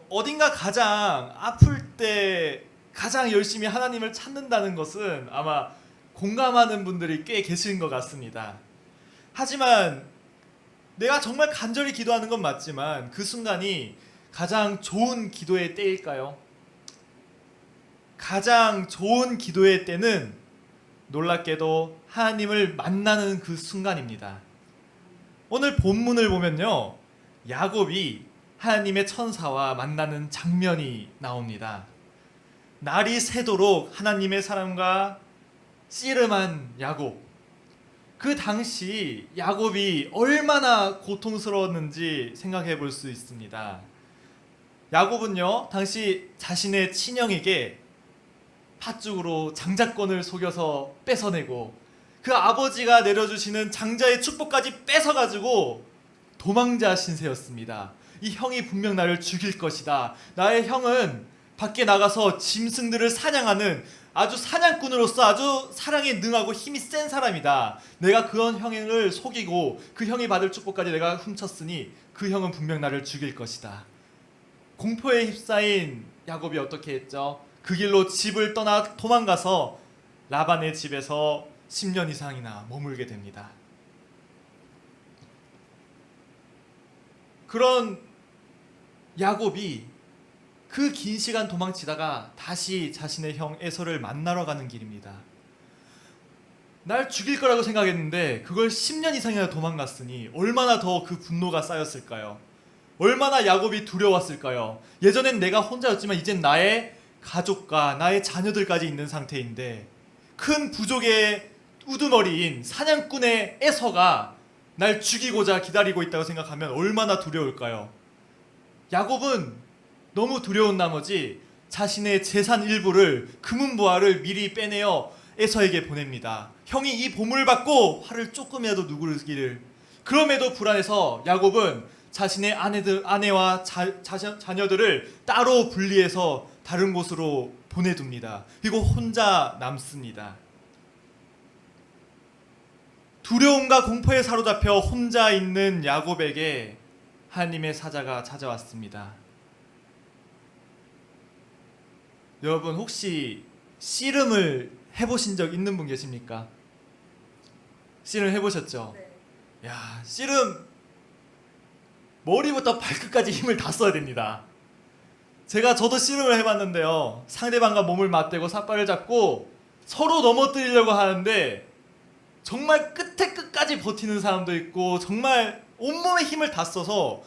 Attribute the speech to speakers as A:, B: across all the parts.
A: 어딘가 가장 아플 때 가장 열심히 하나님을 찾는다는 것은 아마 공감하는 분들이 꽤 계신 것 같습니다. 하지만 내가 정말 간절히 기도하는 건 맞지만 그 순간이 가장 좋은 기도의 때일까요? 가장 좋은 기도의 때는 놀랍게도 하나님을 만나는 그 순간입니다. 오늘 본문을 보면요, 야곱이 하나님의 천사와 만나는 장면이 나옵니다. 날이 새도록 하나님의 사람과 씨름한 야곱. 그 당시 야곱이 얼마나 고통스러웠는지 생각해 볼 수 있습니다. 야곱은요, 당시 자신의 친형에게 팥죽으로 장자권을 속여서 뺏어내고 그 아버지가 내려주시는 장자의 축복까지 뺏어가지고 도망자 신세였습니다. 이 형이 분명 나를 죽일 것이다. 나의 형은 밖에 나가서 짐승들을 사냥하는 아주 사냥꾼으로서 아주 사랑에 능하고 힘이 센 사람이다. 내가 그런 형을 속이고 그 형이 받을 축복까지 내가 훔쳤으니 그 형은 분명 나를 죽일 것이다. 공포에 휩싸인 야곱이 어떻게 했죠? 그 길로 집을 떠나 도망가서 라반의 집에서 10년 이상이나 머물게 됩니다. 그런 야곱이 그 긴 시간 도망치다가 다시 자신의 형 에서를 만나러 가는 길입니다. 날 죽일 거라고 생각했는데 그걸 10년 이상이나 도망갔으니 얼마나 더 그 분노가 쌓였을까요? 얼마나 야곱이 두려웠을까요? 예전엔 내가 혼자였지만 이젠 나의 가족과 나의 자녀들까지 있는 상태인데 큰 부족의 우두머리인 사냥꾼의 에서가 날 죽이고자 기다리고 있다고 생각하면 얼마나 두려울까요? 야곱은 너무 두려운 나머지 자신의 재산 일부를 금은보화를 미리 빼내어 에서에게 보냅니다. 형이 이 보물을 받고 화를 조금이라도 누그르기를. 그럼에도 불안해서 야곱은 자신의 아내와 자녀들을 따로 분리해서 다른 곳으로 보내둡니다. 그리고 혼자 남습니다. 두려움과 공포에 사로잡혀 혼자 있는 야곱에게 하나님의 사자가 찾아왔습니다. 여러분, 혹시 씨름을 해보신 적 있는 분 계십니까? 씨름 해보셨죠?
B: 네.
A: 야, 씨름 머리부터 발끝까지 힘을 다 써야 됩니다. 저도 씨름을 해봤는데요, 상대방과 몸을 맞대고 삿발을 잡고 서로 넘어뜨리려고 하는데 정말 끝에 끝까지 버티는 사람도 있고 정말 온몸에 힘을 다 써서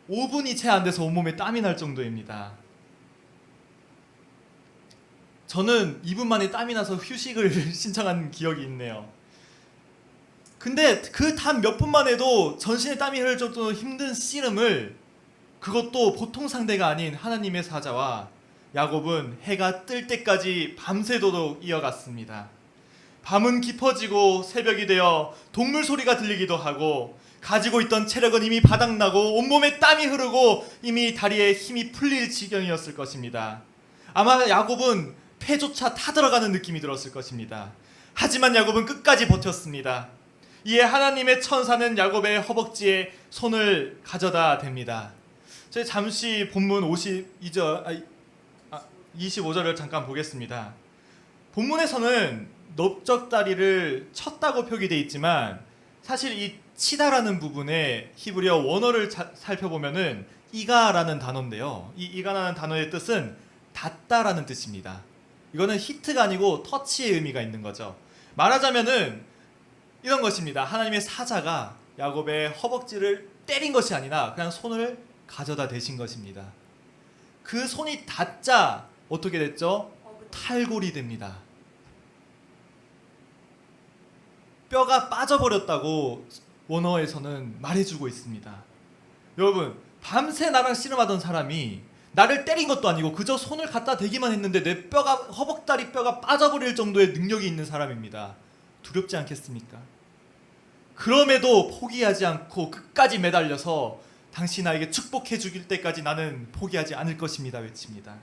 A: 5분이 채 안 돼서 온몸에 땀이 날 정도입니다. 저는 2분 만에 땀이 나서 휴식을 신청한 기억이 있네요. 근데 그 단 몇 분만 해도 전신에 땀이 흐를 정도로 힘든 씨름을, 그것도 보통 상대가 아닌 하나님의 사자와 야곱은 해가 뜰 때까지 밤새도록 이어갔습니다. 밤은 깊어지고 새벽이 되어 동물 소리가 들리기도 하고 가지고 있던 체력은 이미 바닥나고 온몸에 땀이 흐르고 이미 다리에 힘이 풀릴 지경이었을 것입니다. 아마 야곱은 폐조차 타들어가는 느낌이 들었을 것입니다. 하지만 야곱은 끝까지 버텼습니다. 이에 하나님의 천사는 야곱의 허벅지에 손을 가져다 댑니다. 저희 잠시 본문 25절을 잠깐 보겠습니다. 본문에서는 넓적다리를 쳤다고 표기되어 있지만 사실 이 치다라는 부분에 히브리어 원어를 살펴보면은 이가라는 단어인데요, 이 이가라는 단어의 뜻은 닿다라는 뜻입니다. 이거는 히트가 아니고 터치의 의미가 있는 거죠. 말하자면은 이런 것입니다. 하나님의 사자가 야곱의 허벅지를 때린 것이 아니라 그냥 손을 가져다 대신 것입니다. 그 손이 닿자 어떻게 됐죠? 탈골이 됩니다. 뼈가 빠져버렸다고 원어에서는 말해주고 있습니다. 여러분, 밤새 나랑 씨름하던 사람이 나를 때린 것도 아니고 그저 손을 갖다 대기만 했는데 내 뼈가, 허벅다리 뼈가 빠져버릴 정도의 능력이 있는 사람입니다. 두렵지 않겠습니까? 그럼에도 포기하지 않고 끝까지 매달려서 당신 나에게 축복해 주길 때까지 나는 포기하지 않을 것입니다 외칩니다.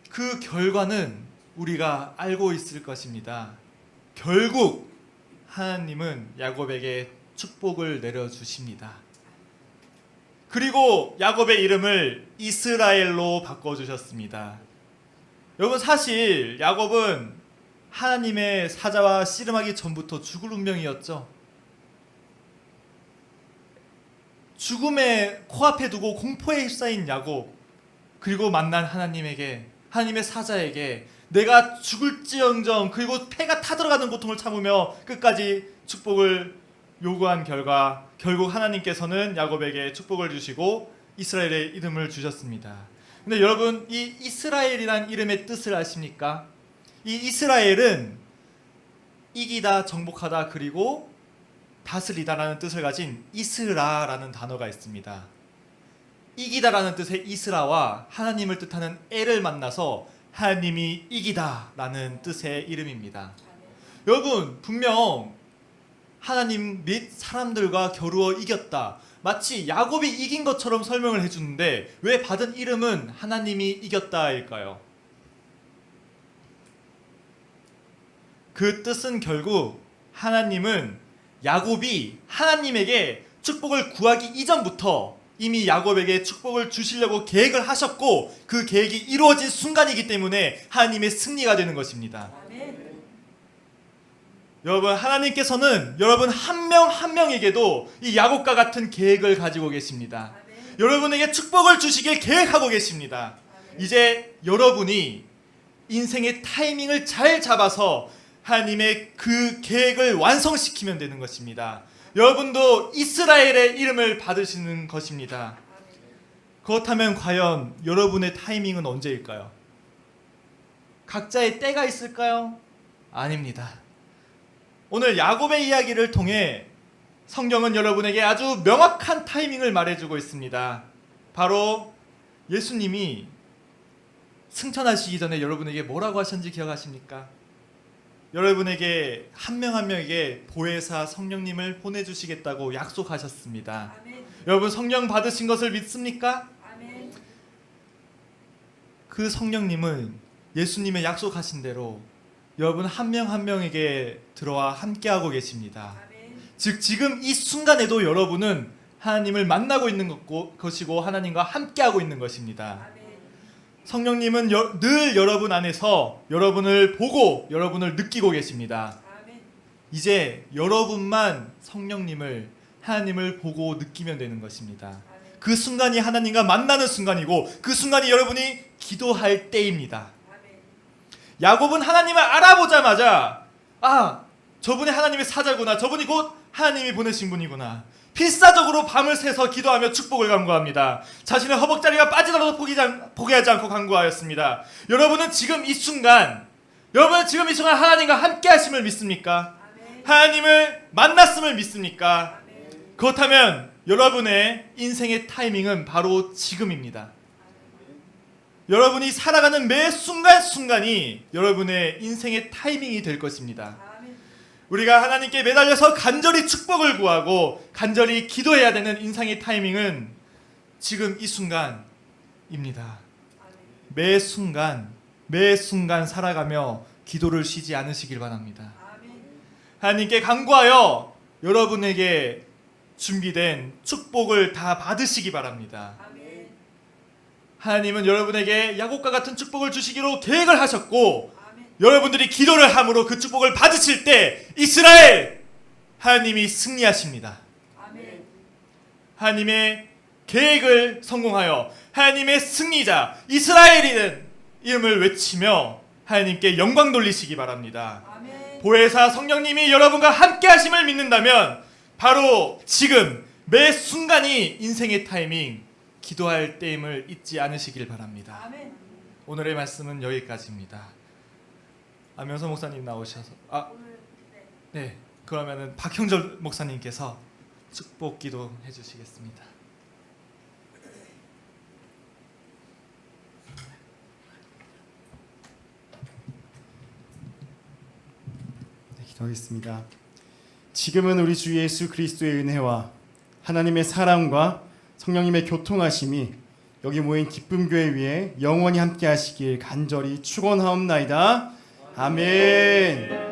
A: 그 결과는 우리가 알고 있을 것입니다. 결국 하나님은 야곱에게 축복을 내려주십니다. 그리고 야곱의 이름을 이스라엘로 바꿔주셨습니다. 여러분, 사실 야곱은 하나님의 사자와 씨름하기 전부터 죽을 운명이었죠. 죽음의 코앞에 두고 공포에 휩싸인 야곱, 그리고 만난 하나님의 사자에게 내가 죽을지언정, 그리고 폐가 타들어가는 고통을 참으며 끝까지 축복을 요구한 결과 결국 하나님께서는 야곱에게 축복을 주시고 이스라엘의 이름을 주셨습니다. 근데 여러분, 이 이스라엘이란 이름의 뜻을 아십니까? 이 이스라엘은 이기다, 정복하다, 그리고 다스리다라는 뜻을 가진 이스라라는 단어가 있습니다. 이기다라는 뜻의 이스라와 하나님을 뜻하는 엘을 만나서 하나님이 이기다라는 뜻의 이름입니다. 여러분, 분명 하나님 및 사람들과 겨루어 이겼다, 마치 야곱이 이긴 것처럼 설명을 해주는데 왜 받은 이름은 하나님이 이겼다일까요? 그 뜻은 결국 하나님은 야곱이 하나님에게 축복을 구하기 이전부터 이미 야곱에게 축복을 주시려고 계획을 하셨고 그 계획이 이루어진 순간이기 때문에 하나님의 승리가 되는 것입니다. 여러분, 하나님께서는 여러분 한 명 한 명에게도 이 야곱과 같은 계획을 가지고 계십니다. 여러분에게 축복을 주시길 계획하고 계십니다. 이제 여러분이 인생의 타이밍을 잘 잡아서 하나님의 그 계획을 완성시키면 되는 것입니다. 여러분도 이스라엘의 이름을 받으시는 것입니다. 그렇다면 과연 여러분의 타이밍은 언제일까요? 각자의 때가 있을까요? 아닙니다. 오늘 야곱의 이야기를 통해 성경은 여러분에게 아주 명확한 타이밍을 말해주고 있습니다. 바로 예수님이 승천하시기 전에 여러분에게 뭐라고 하셨는지 기억하십니까? 여러분에게 한 명 한 명에게 보혜사 성령님을 보내주시겠다고 약속하셨습니다. 아멘. 여러분, 성령 받으신 것을 믿습니까? 아멘. 그 성령님은 예수님의 약속하신 대로 여러분 한 명 한 명에게 들어와 함께하고 계십니다. 아멘. 즉 지금 이 순간에도 여러분은 하나님을 만나고 있는 것이고 하나님과 함께하고 있는 것입니다. 아멘. 성령님은 늘 여러분 안에서 여러분을 보고 여러분을 느끼고 계십니다. 아멘. 이제 여러분만 성령님을, 하나님을 보고 느끼면 되는 것입니다. 아멘. 그 순간이 하나님과 만나는 순간이고 그 순간이 여러분이 기도할 때입니다. 아멘. 야곱은 하나님을 알아보자마자 저분이 하나님의 사자구나, 저분이 곧 하나님이 보내신 분이구나, 필사적으로 밤을 새서 기도하며 축복을 간구합니다. 자신의 허벅다리가 빠지더라도 포기하지 않고 간구하였습니다. 여러분은 지금 이 순간 하나님과 함께 하심을 믿습니까? 아멘. 하나님을 만났음을 믿습니까? 아멘. 그렇다면 여러분의 인생의 타이밍은 바로 지금입니다. 아멘. 여러분이 살아가는 매 순간순간이 여러분의 인생의 타이밍이 될 것입니다. 우리가 하나님께 매달려서 간절히 축복을 구하고 간절히 기도해야 되는 인생의 타이밍은 지금 이 순간입니다. 매 순간 살아가며 기도를 쉬지 않으시길 바랍니다. 하나님께 간구하여 여러분에게 준비된 축복을 다 받으시기 바랍니다. 하나님은 여러분에게 야곱과 같은 축복을 주시기로 계획을 하셨고 여러분들이 기도를 함으로 그 축복을 받으실 때 이스라엘, 하나님이 승리하십니다. 아멘. 하나님의 계획을 성공하여 하나님의 승리자 이스라엘이라는 이름을 외치며 하나님께 영광 돌리시기 바랍니다. 아멘. 보혜사 성령님이 여러분과 함께 하심을 믿는다면 바로 지금 매 순간이 인생의 타이밍, 기도할 때임을 잊지 않으시길 바랍니다. 아멘. 오늘의 말씀은 여기까지입니다. 명서 목사님 나오셔서 네, 그러면은 박형절 목사님께서 축복 기도 해주시겠습니다.
B: 네, 기도하겠습니다. 지금은 우리 주 예수 그리스도의 은혜와 하나님의 사랑과 성령님의 교통하심이 여기 모인 기쁨교회 위에 영원히 함께 하시길 간절히 축원하옵나이다. 아멘.